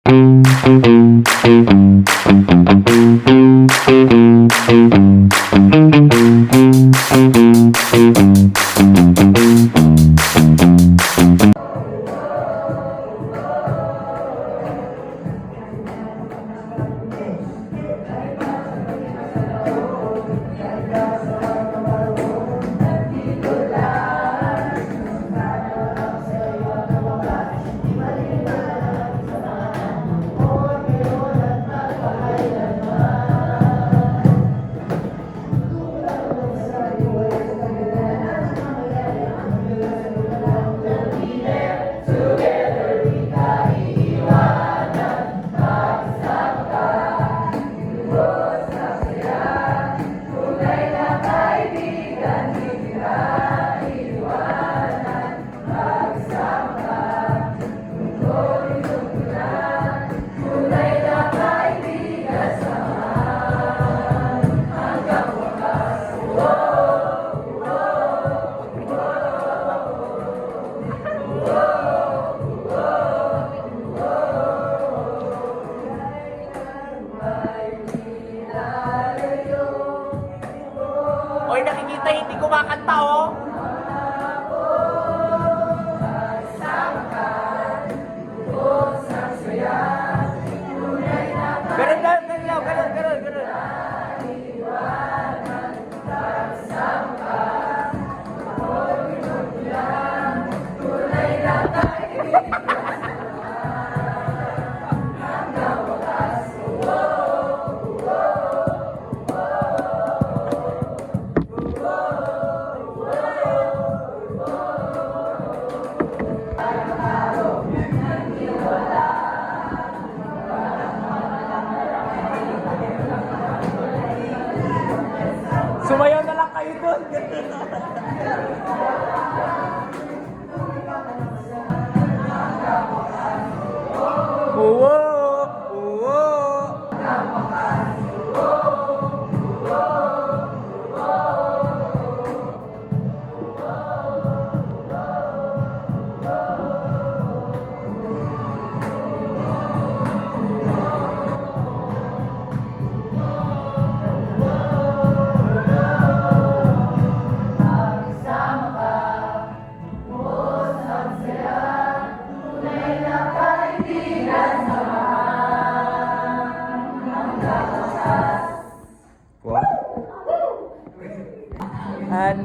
Oy, nakikita, hindi kumakanta, oh. Ganun, ganun. Sumayaw na lang kayo doon.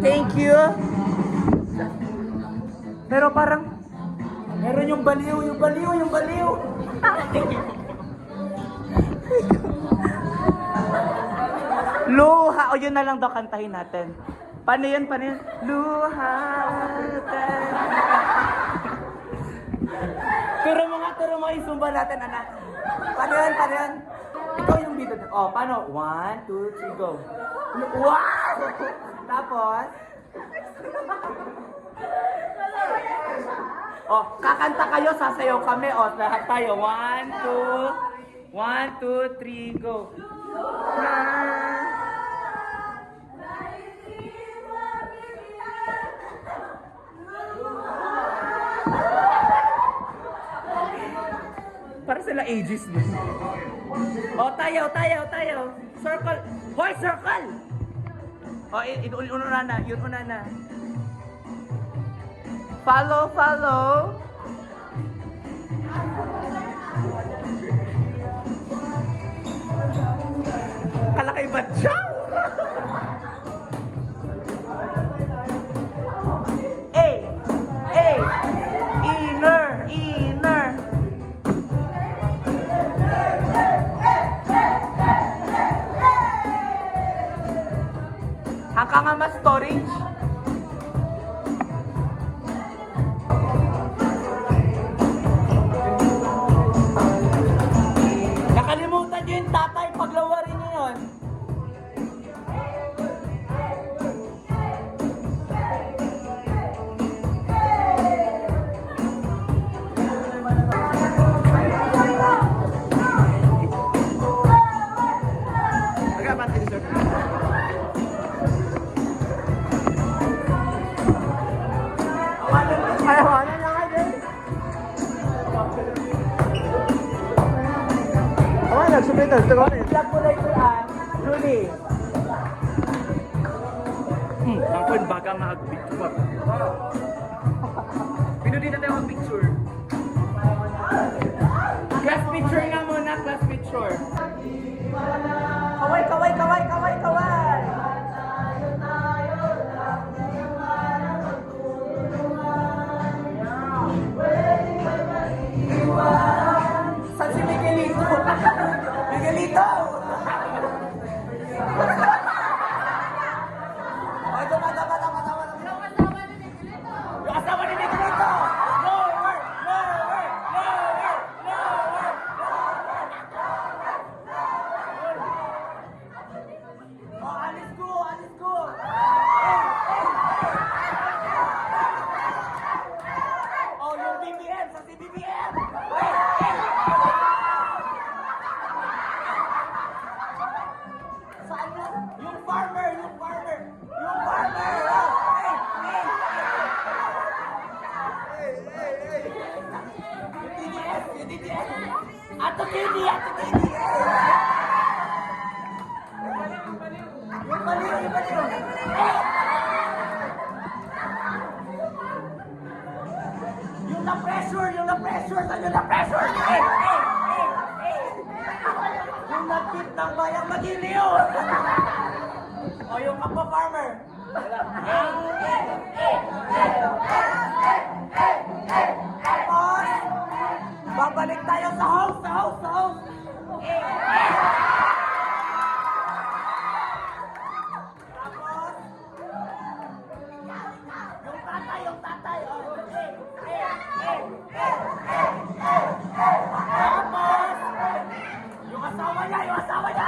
Thank you. Pero parang meron yung baliw. Luha. O yun na lang daw kantahin natin. Paano yun? Luha. Turo mo yung sumba natin, anak. Paano yun? Ikaw yung bida. Oh, paano? 1, 2, 3, go. Wow! Tapos? Oh, kakanta kayo, sasayaw kami. Oh, lahat tayo. 1, 2, 3, go. Para sila ages din. Oh, tayo. Circle. Hoy, circle! Oh, yun una na. Follow. Kala kay Batyaw! Inner. Haka nga mas storage. Nakalimutan nyo yung tatay, paglawarin nyo yun. submitted. Ito ko Vlog mo na ito yan. Julie. Angkon baga mag-picture. Pinudi na tayo mag-picture. Class picture nga muna, class picture. Kaway, kaway, kaway, kaway, kaway. Saan si Miguelito? Miguelito! Ay, tama. Yung asawa ni Miguelito! Lower! Lower! Lower! Lower! Oh, alis ko! Alis ko! Oh, yung BBM! Sa si BBM! Saan yun? Yung farmer! Yung farmer! Yung farmer! Oh! Yung TDS! Yung TDS! Ato Kini! Ato Kini! Yung baliw! Yung baliw! Yung na-pressure! Yung na-pressure! Saan yung na-pressure? Yung nag-tip ng bayang magiliw! O yung kapwa farmer! Tapos, babalik tayo sa house! Sa house! Sa house! Tapos, yung tatay! Yung tatay! Oh, Tapos, yung asawa niya! Yung asawa niya!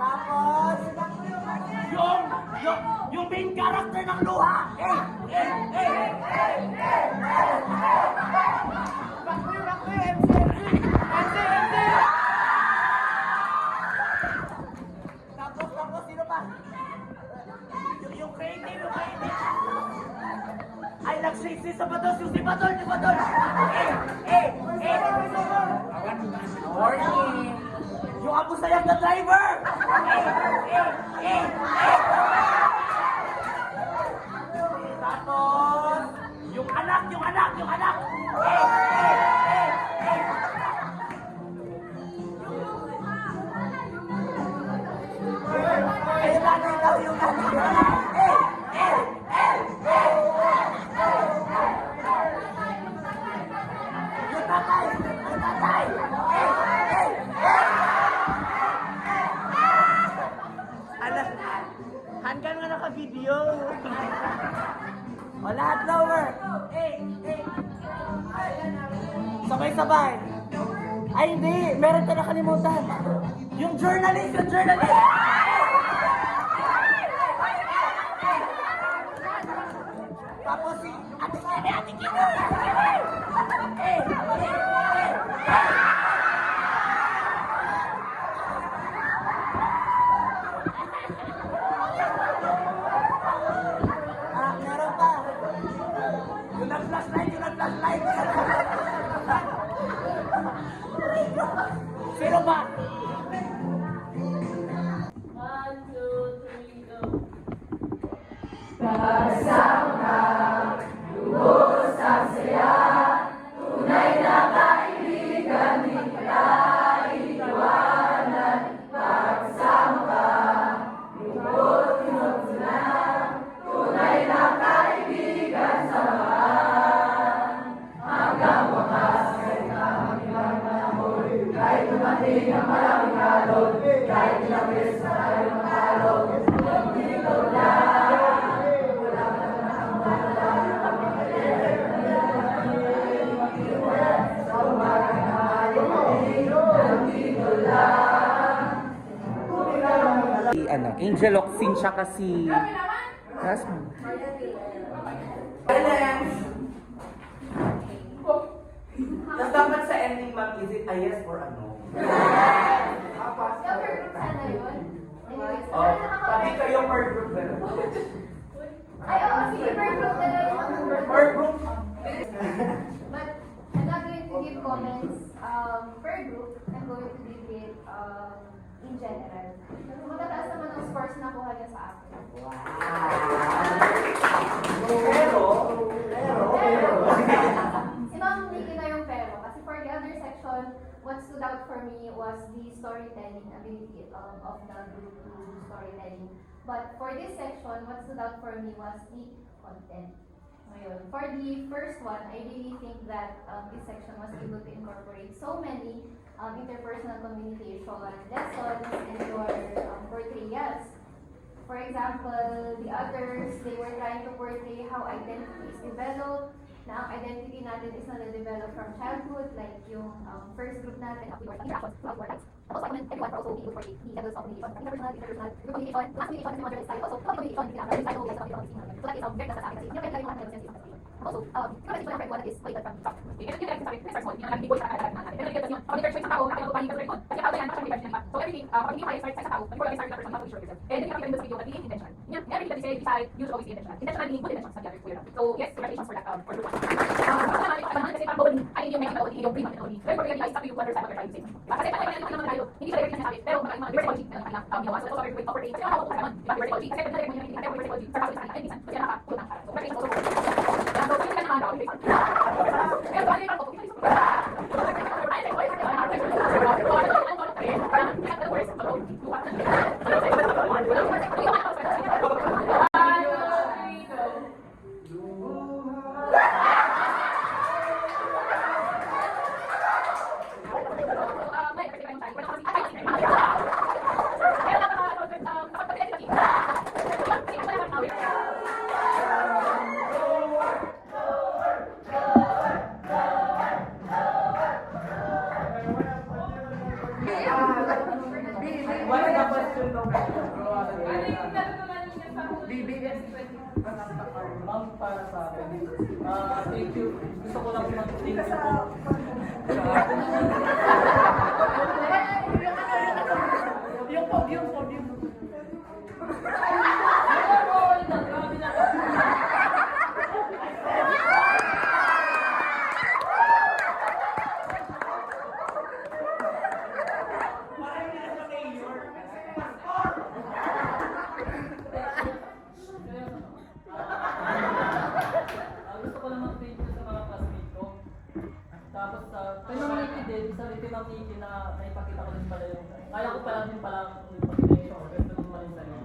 Tapos, yung main character ng luha! Tapos, sino pa? Yung creative, yung creative! Ay, nag-shake si Sabador, yung si Badol, si Badol! Morning! Yung Abu Sayyaf na driver! Tapos, yung anak! Ayun lang, yung Yung tatay! Yung tatay! Alas, hanggang nga naka-video. O lahat lower. Sabay-sabay. Ay hindi, meron ka nakalimutan. Yung journalist, yung journalist. Tapos si Ate Kini. Meron pa. Yung nag-flashlight. Sino ba? 1, 2, 3, go. Angel Oxin siya kasi. Yes, ma'am. Tapos dapat sa ending mag is it a yes or a no? Oh, pati kayo per group na. Ay, oo, sige, per group na lang. Per group? But, I'm not going to give give comments per group. I'm going to give it in general. Matataas naman ang scores na kuha niya sa akin. Pero, Si Ma'am Nikki na yung pero. Kasi for the other section, what stood out for me was the storytelling ability of the group to do storytelling. But for this section, what stood out for me was the content. Ngayon, for the first one, I really think that this section was able to incorporate so many interpersonal communication lessons and your portrayals. For example, the others, they were trying to portray how identity is developed. Na ang identity natin is na-develop from childhood, like yung first group natin, interactions throughout our lives. Also, everyone also be able to portray the levels of communication, interpersonal, group communication, mass communication, and moderate style. Also, public communication, public style, public style, so that is very nasa sa akin kasi hindi naman yung mga sense. Also, communication for everyone is weighted from top. Yung sabi, start small, yung naging goal sa kanya. Pero yung yun, ang leadership sa tao, nakakapagpapahin ka sa record. Kasi how yan, actually leadership naman. So everything, pag hindi kaya start sa tao, before you start with that person, how to show yourself. And then you have to this video, but being intentional. Everything that you say, decide, you should always be intentional. Intentional meaning good intentions sa the other way. So yes, congratulations for that, for group one. Kasi parang bawal, ay hindi yung make it yung prima only. Very important guys, it's up to you to understand what you're trying to say. Kasi parang naman tayo, hindi siya everything nasabi, pero mga vertical cheat na kanilang ginawa. So also very quick operating. Kasi nakakapag naman, diba vertical cheat. Kasi pwede mo yung vertical cheat sa tao sa kanila, ay minsan, kasi nakakapag ng para. So very also. So yun ka naman daw, pero bali parang okay. What is the question daw? Ma'am, para sa akin. Thank you. Gusto ko lang mag-thank you po. Yung podium. Gusto ko lang mag-thank you sa mga classmates ko. Tapos kay Ma'am Nikki din, sabi kay Ma'am Nikki na naipakita ko din pala yung, kaya ko pala din pala ipakita yung kwento din pala yung sarili.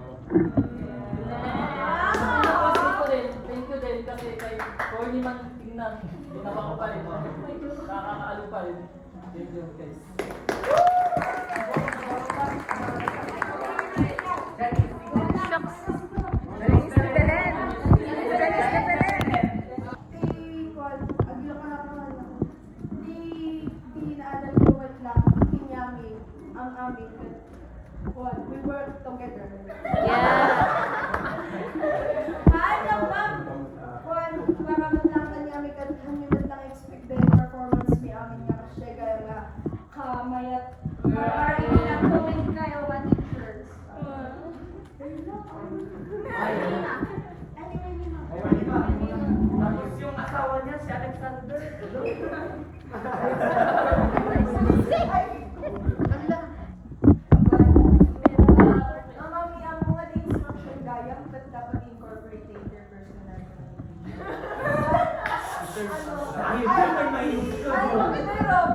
Thank you din kasi kay Corny man tingnan, ginawa ko pa rin. Nakakaalo pa rin. Thank you guys. We work together. Para lang kami lang expect din performance mi amin nga kasi kaya nga kamayat para lang comment kayo one teachers. Tapos yung asawa niya, si Alexander.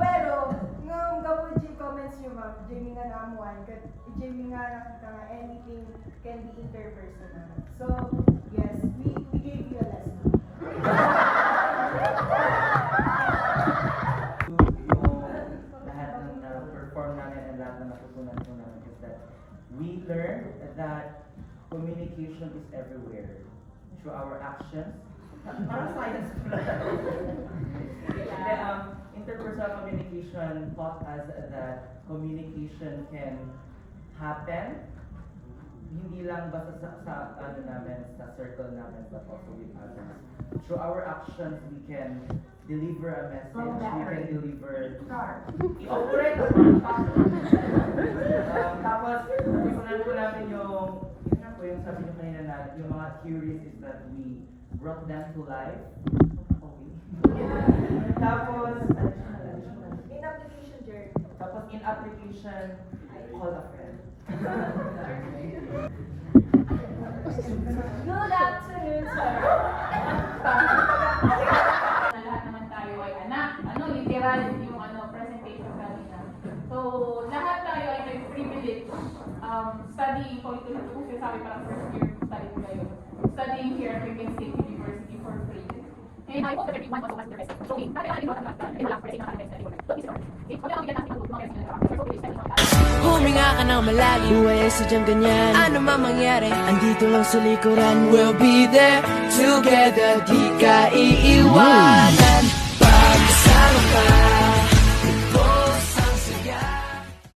Pero ngong gawin yung comments nyo ma'am, Jamie nga naamuan, Jamie nga nakita nga anything can be interpersonal. So, yes, we gave you a lesson. Yung lahat ng perform namin and lahat ng natutunan ko namin is that we learned that communication is everywhere through our actions. Parang science ko lang. Interpersonal communication taught us that communication can happen hindi lang basta sa ano namin, sa circle namin, but also with others. Through our actions, we can deliver a message, we can deliver... I-operate! Tapos, isunan ko namin yung sabi niyo kanina na, yung mga theories is that we brought them to life. Okay. Tapos, application, call a friend. Good afternoon, sir. Na lahat naman tayo ay anak. Literal yung presentation kanina. So, lahat tayo ay may privilege studying political kasi sabi parang first year study ko kayo. Studying here at Philippine State University for free. And I hope that everyone was the best. So, okay, natin natin at and wala for sa mga So, please start. Okay, kami ang bigyan natin ng mga So, please start. Huminga ka ng malalim, buhay sadyang ganyan. Ano man mangyari, andito lang sa likuran. We'll be there together, di ka iiwanan. Pagkasama ka